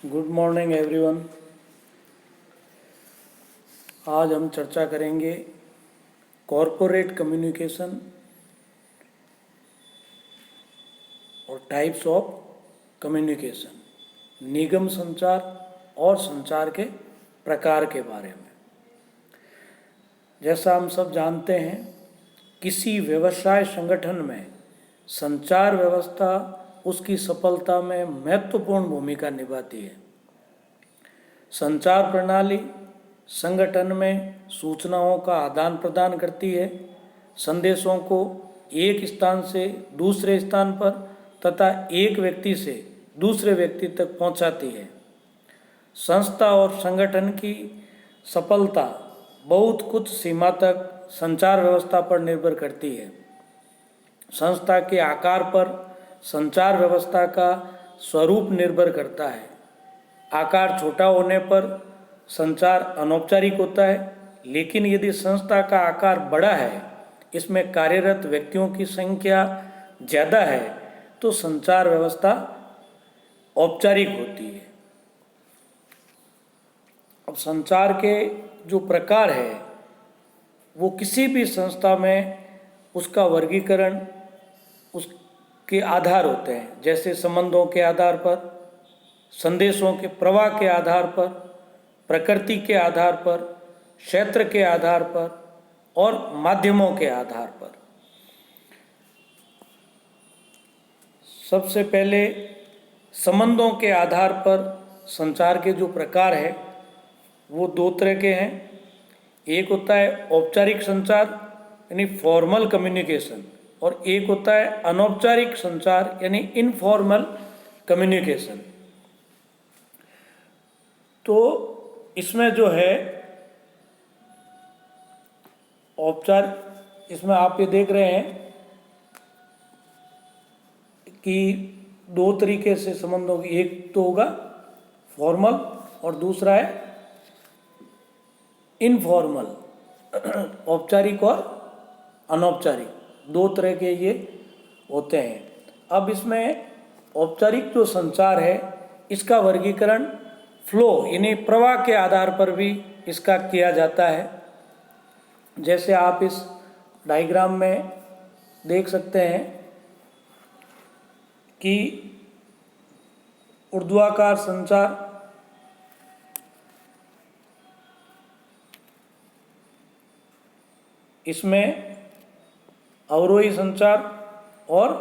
Good morning everyone. आज हम चर्चा करेंगे कॉरपोरेट कम्युनिकेशन और टाइप्स ऑफ कम्युनिकेशन, निगम संचार और संचार के प्रकार के बारे में। जैसा हम सब जानते हैं, किसी व्यवसाय संगठन में संचार व्यवस्था उसकी सफलता में महत्वपूर्ण भूमिका निभाती है। संचार प्रणाली संगठन में सूचनाओं का आदान प्रदान करती है, संदेशों को एक स्थान से दूसरे स्थान पर तथा एक व्यक्ति से दूसरे व्यक्ति तक पहुंचाती है। संस्था और संगठन की सफलता बहुत कुछ सीमा तक संचार व्यवस्था पर निर्भर करती है। संस्था के आकार पर संचार व्यवस्था का स्वरूप निर्भर करता है। आकार छोटा होने पर संचार अनौपचारिक होता है, लेकिन यदि संस्था का आकार बड़ा है, इसमें कार्यरत व्यक्तियों की संख्या ज़्यादा है, तो संचार व्यवस्था औपचारिक होती है। अब संचार के जो प्रकार है वो किसी भी संस्था में उसका वर्गीकरण उसके आधार होते हैं, जैसे संबंधों के आधार पर, संदेशों के प्रवाह के आधार पर, प्रकृति के आधार पर, क्षेत्र के आधार पर और माध्यमों के आधार पर। सबसे पहले संबंधों के आधार पर संचार के जो प्रकार है वो दो तरह के हैं। एक होता है औपचारिक संचार यानी फॉर्मल कम्युनिकेशन, और एक होता है अनौपचारिक संचार यानी इनफॉर्मल कम्युनिकेशन। तो इसमें जो है इसमें आप ये देख रहे हैं कि दो तरीके से संबंधों की, एक तो होगा फॉर्मल और दूसरा है इनफॉर्मल, औपचारिक और अनौपचारिक, दो तरह के ये होते हैं। अब इसमें औपचारिक जो संचार है इसका वर्गीकरण फ्लो यानी प्रवाह के आधार पर भी इसका किया जाता है। जैसे आप इस डायग्राम में देख सकते हैं कि ऊर्ध्वाकार संचार, इसमें अवरोही संचार और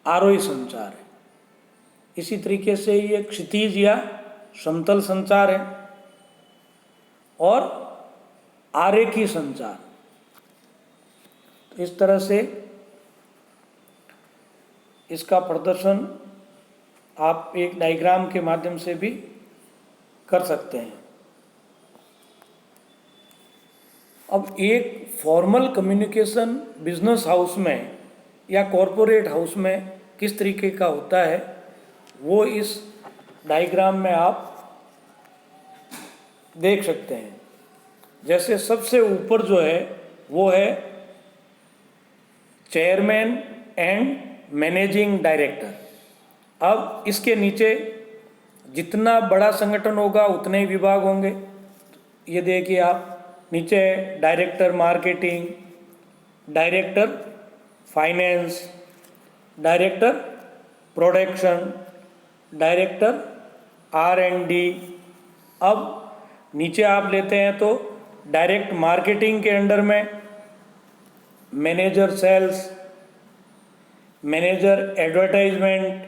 आरोही संचार है। इसी तरीके से ये क्षितिज या समतल संचार है और आरेखी संचार। इस तरह से इसका प्रदर्शन आप एक डायग्राम के माध्यम से भी कर सकते हैं। अब एक फॉर्मल कम्युनिकेशन बिजनेस हाउस में या कॉरपोरेट हाउस में किस तरीके का होता है वो इस डायग्राम में आप देख सकते हैं। जैसे सबसे ऊपर जो है वो है चेयरमैन एंड मैनेजिंग डायरेक्टर। अब इसके नीचे जितना बड़ा संगठन होगा उतने ही विभाग होंगे। ये देखिए आप, नीचे director marketing, director finance, director production, director R&D। अब नीचे आप लेते हैं तो डायरेक्ट मार्केटिंग के अंडर में मैनेजर सेल्स, मैनेजर एडवर्टाइजमेंट।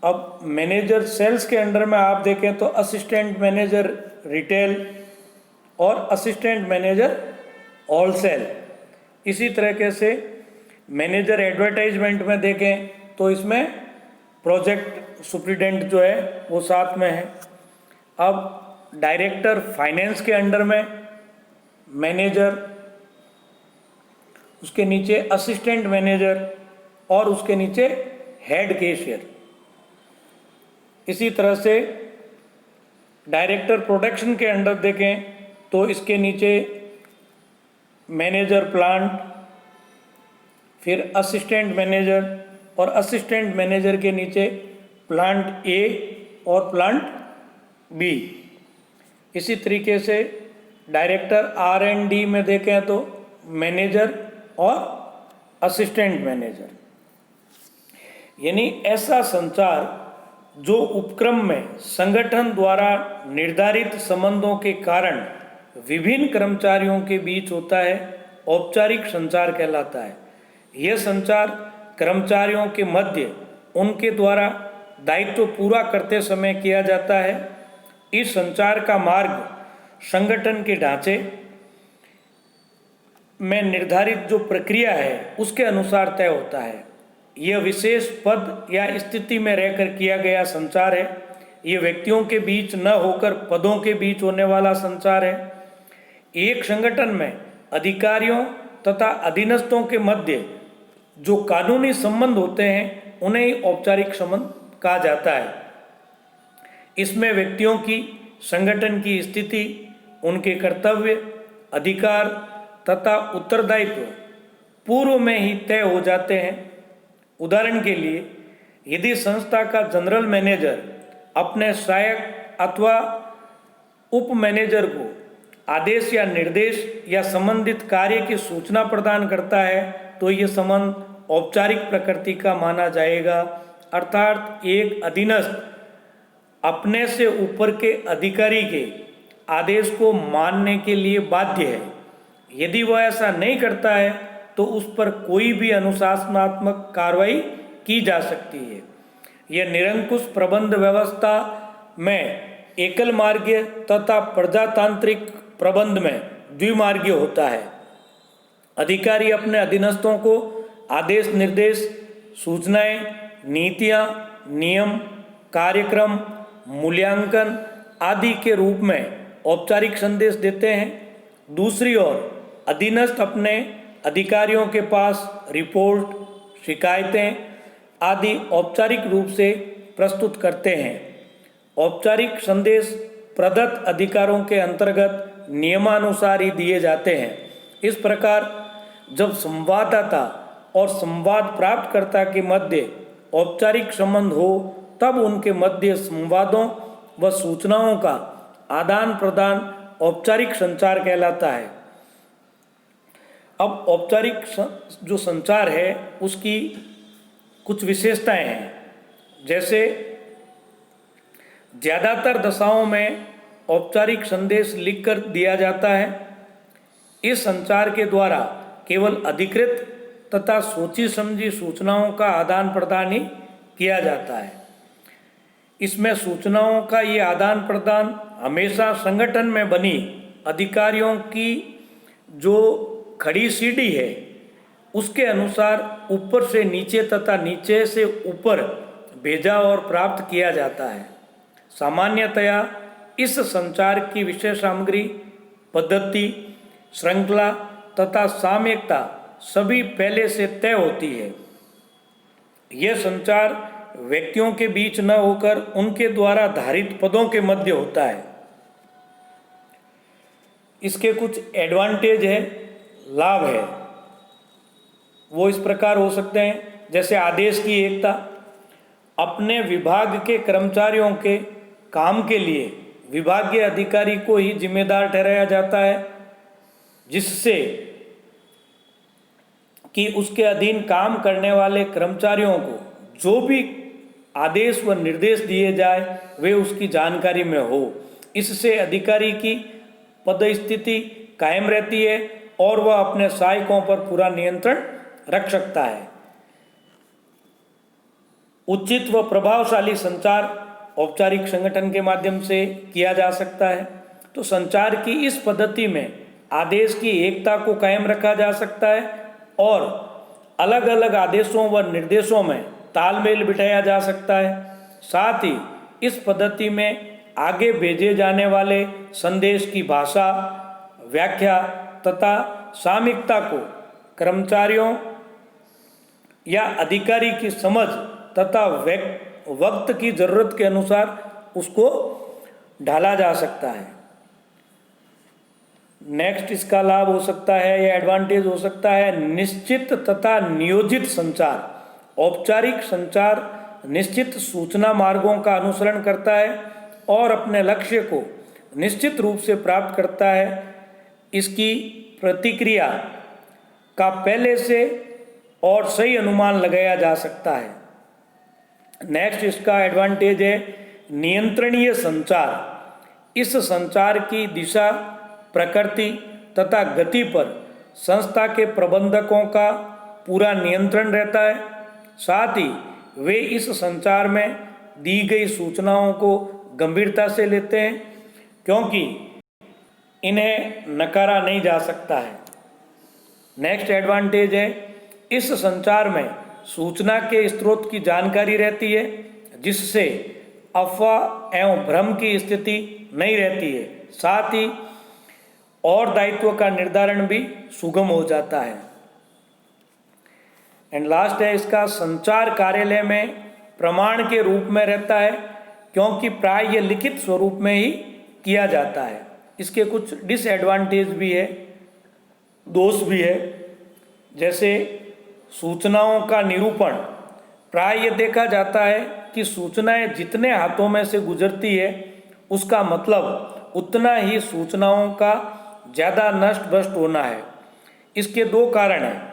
अब मैनेजर सेल्स के अंडर में आप देखें तो असिस्टेंट मैनेजर रिटेल और असिस्टेंट मैनेजर होलसेल। इसी तरीके से मैनेजर एडवर्टाइजमेंट में देखें तो इसमें प्रोजेक्ट सुप्रिटेंडेंट जो है वो साथ में है। अब डायरेक्टर फाइनेंस के अंडर में मैनेजर, उसके नीचे असिस्टेंट मैनेजर और उसके नीचे हेड कैशियर। इसी तरह से डायरेक्टर प्रोडक्शन के अंडर देखें तो इसके नीचे मैनेजर प्लांट, फिर असिस्टेंट मैनेजर और असिस्टेंट मैनेजर के नीचे प्लांट ए और प्लांट बी। इसी तरीके से डायरेक्टर R&D में देखें तो मैनेजर और असिस्टेंट मैनेजर, यानी ऐसा संचार जो उपक्रम में संगठन द्वारा निर्धारित संबंधों के कारण विभिन्न कर्मचारियों के बीच होता है, औपचारिक संचार कहलाता है। यह संचार कर्मचारियों के मध्य उनके द्वारा दायित्व पूरा करते समय किया जाता है। इस संचार का मार्ग संगठन के ढांचे में निर्धारित जो प्रक्रिया है उसके अनुसार तय होता है। यह विशेष पद या स्थिति में रहकर किया गया संचार है। यह व्यक्तियों के बीच न होकर पदों के बीच होने वाला संचार है। एक संगठन में अधिकारियों तथा अधीनस्थों के मध्य जो कानूनी संबंध होते हैं उन्हें ही औपचारिक संबंध कहा जाता है। इसमें व्यक्तियों की, संगठन की स्थिति, उनके कर्तव्य, अधिकार तथा उत्तरदायित्व पूर्व में ही तय हो जाते हैं। उदाहरण के लिए, यदि संस्था का जनरल मैनेजर अपने सहायक अथवा उप मैनेजर को आदेश या निर्देश या संबंधित कार्य की सूचना प्रदान करता है तो ये संबंध औपचारिक प्रकृति का माना जाएगा। अर्थात एक अधीनस्थ अपने से ऊपर के अधिकारी के आदेश को मानने के लिए बाध्य है। यदि वह ऐसा नहीं करता है तो उस पर कोई भी अनुशासनात्मक कार्रवाई की जा सकती है। यह निरंकुश प्रबंध व्यवस्था में एकल मार्गीय तथा प्रजातांत्रिक प्रबंध में द्विमार्गीय होता है। अधिकारी अपने अधीनस्थों को आदेश, निर्देश, सूचनाएं, नीतियां, नियम, कार्यक्रम, मूल्यांकन आदि के रूप में औपचारिक संदेश देते हैं। दूसरी ओर अधीनस्थ अपने अधिकारियों के पास रिपोर्ट, शिकायतें आदि औपचारिक रूप से प्रस्तुत करते हैं। औपचारिक संदेश प्रदत्त अधिकारों के अंतर्गत नियमानुसार ही दिए जाते हैं। इस प्रकार जब संवाददाता और संवाद प्राप्तकर्ता के मध्य औपचारिक संबंध हो तब उनके मध्य संवादों व सूचनाओं का आदान प्रदान औपचारिक संचार कहलाता है। अब औपचारिक जो संचार है उसकी कुछ विशेषताएं हैं। जैसे ज़्यादातर दशाओं में औपचारिक संदेश लिखकर दिया जाता है। इस संचार के द्वारा केवल अधिकृत तथा सोची समझी सूचनाओं का आदान प्रदान ही किया जाता है। इसमें सूचनाओं का ये आदान प्रदान हमेशा संगठन में बनी अधिकारियों की जो खड़ी सीढ़ी है उसके अनुसार ऊपर से नीचे तथा नीचे से ऊपर भेजा और प्राप्त किया जाता है। सामान्यतया इस संचार की विषय सामग्री, पद्धति, श्रृंखला तथा सामयिकता सभी पहले से तय होती है। यह संचार व्यक्तियों के बीच न होकर उनके द्वारा धारित पदों के मध्य होता है। इसके कुछ एडवांटेज है, लाभ है, वो इस प्रकार हो सकते हैं। जैसे आदेश की एकता, अपने विभाग के कर्मचारियों के काम के लिए विभागीय अधिकारी को ही जिम्मेदार ठहराया जाता है, जिससे कि उसके अधीन काम करने वाले कर्मचारियों को जो भी आदेश व निर्देश दिए जाए वे उसकी जानकारी में हो। इससे अधिकारी की पदस्थिति कायम रहती है और वह अपने सहायकों पर पूरा नियंत्रण रख सकता है। उचित व प्रभावशाली संचार औपचारिक संगठन के माध्यम से किया जा सकता है। तो संचार की इस पद्धति में आदेश की एकता को कायम रखा जा सकता है और अलग अलग आदेशों व निर्देशों में तालमेल बिठाया जा सकता है। साथ ही इस पद्धति में आगे भेजे जाने वाले संदेश की भाषा, व्याख्या तथा सामयिकता को कर्मचारियों या अधिकारी की समझ तथा वक्त की ज़रूरत के अनुसार उसको ढाला जा सकता है। नेक्स्ट इसका लाभ हो सकता है या एडवांटेज हो सकता है निश्चित तथा नियोजित संचार। औपचारिक संचार निश्चित सूचना मार्गों का अनुसरण करता है और अपने लक्ष्य को निश्चित रूप से प्राप्त करता है, इसकी प्रतिक्रिया का पहले से और सही अनुमान लगाया जा सकता है। नेक्स्ट इसका एडवांटेज है नियंत्रणीय संचार। इस संचार की दिशा, प्रकृति तथा गति पर संस्था के प्रबंधकों का पूरा नियंत्रण रहता है। साथ ही वे इस संचार में दी गई सूचनाओं को गंभीरता से लेते हैं, क्योंकि इन्हें नकारा नहीं जा सकता है। नेक्स्ट एडवांटेज है इस संचार में सूचना के स्रोत की जानकारी रहती है, जिससे अफवाह एवं भ्रम की स्थिति नहीं रहती है। साथ ही और दायित्व का निर्धारण भी सुगम हो जाता है। एंड लास्ट है इसका संचार कार्यालय में प्रमाण के रूप में रहता है, क्योंकि प्राय ये लिखित स्वरूप में ही किया जाता है। इसके कुछ डिसएडवांटेज भी है, दोष भी है। जैसे सूचनाओं का निरूपण, प्राय ये देखा जाता है कि सूचनाएं जितने हाथों में से गुजरती है, उसका मतलब उतना ही सूचनाओं का ज़्यादा नष्ट भ्रष्ट होना है। इसके दो कारण हैं।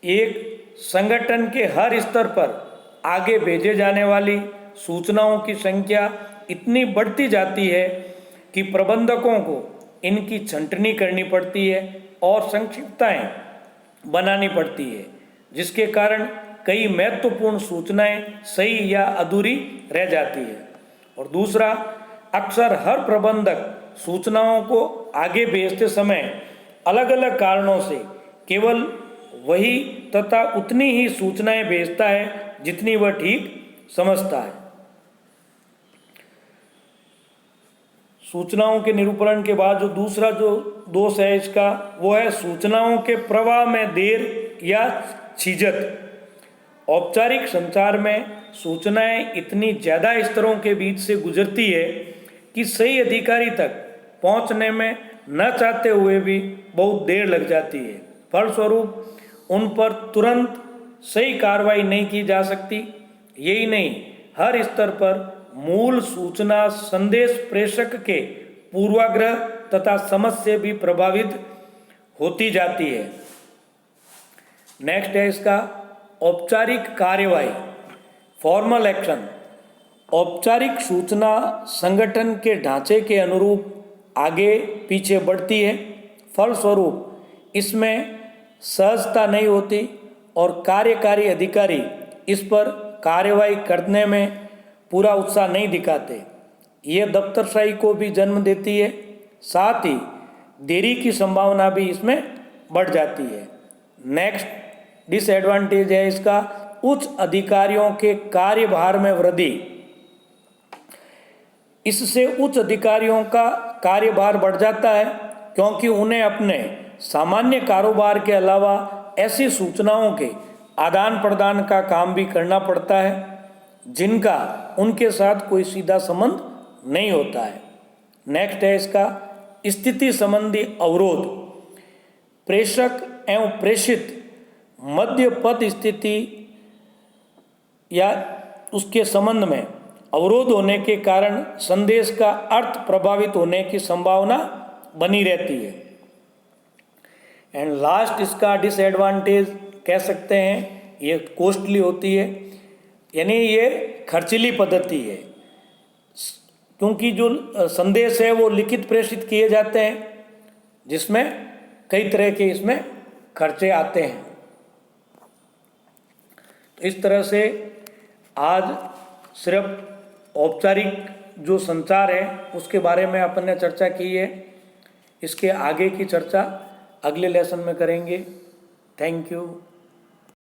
एक, संगठन के हर स्तर पर आगे भेजे जाने वाली सूचनाओं की संख्या इतनी बढ़ती जाती है कि प्रबंधकों को इनकी छंटनी करनी पड़ती है और संक्षिप्तताएं बनानी पड़ती है, जिसके कारण कई महत्वपूर्ण सूचनाएं सही या अधूरी रह जाती है। और दूसरा, अक्सर हर प्रबंधक सूचनाओं को आगे भेजते समय अलग अलग कारणों से केवल वही तथा उतनी ही सूचनाएं भेजता है जितनी वह ठीक समझता है। सूचनाओं के निरूपण के बाद जो दूसरा जो दोष है इसका, वो है सूचनाओं के प्रवाह में देर या झिझक। औपचारिक संचार में सूचनाएं इतनी ज़्यादा स्तरों के बीच से गुजरती है कि सही अधिकारी तक पहुंचने में न चाहते हुए भी बहुत देर लग जाती है। फलस्वरूप उन पर तुरंत सही कार्रवाई नहीं की जा सकती। यही नहीं, हर स्तर पर मूल सूचना संदेश प्रेषक के पूर्वाग्रह तथा समझ से भी प्रभावित होती जाती है। नेक्स्ट है इसका औपचारिक कार्यवाही, फॉर्मल एक्शन। औपचारिक सूचना संगठन के ढांचे के अनुरूप आगे पीछे बढ़ती है। फलस्वरूप इसमें सहजता नहीं होती और कार्यकारी अधिकारी इस पर कार्यवाही करने में पूरा उत्साह नहीं दिखाते। ये दफ्तरशाही को भी जन्म देती है। साथ ही देरी की संभावना भी इसमें बढ़ जाती है। नेक्स्ट डिसएडवांटेज है इसका उच्च अधिकारियों के कार्यभार में वृद्धि। इससे उच्च अधिकारियों का कार्यभार बढ़ जाता है, क्योंकि उन्हें अपने सामान्य कारोबार के अलावा ऐसी सूचनाओं के आदान प्रदान का काम भी करना पड़ता है जिनका उनके साथ कोई सीधा संबंध नहीं होता है। नेक्स्ट है इसका स्थिति संबंधी अवरोध। प्रेषक एवं प्रेषित मध्य पद स्थिति या उसके संबंध में अवरोध होने के कारण संदेश का अर्थ प्रभावित होने की संभावना बनी रहती है। एंड लास्ट इसका डिसएडवांटेज कह सकते हैं, ये कॉस्टली होती है, यानी ये खर्चीली पद्धति है, क्योंकि जो संदेश है वो लिखित प्रेषित किए जाते हैं, जिसमें कई तरह के इसमें खर्चे आते हैं। तो इस तरह से आज सिर्फ औपचारिक जो संचार है उसके बारे में अपन ने चर्चा की है। इसके आगे की चर्चा अगले लेसन में करेंगे। Thank you.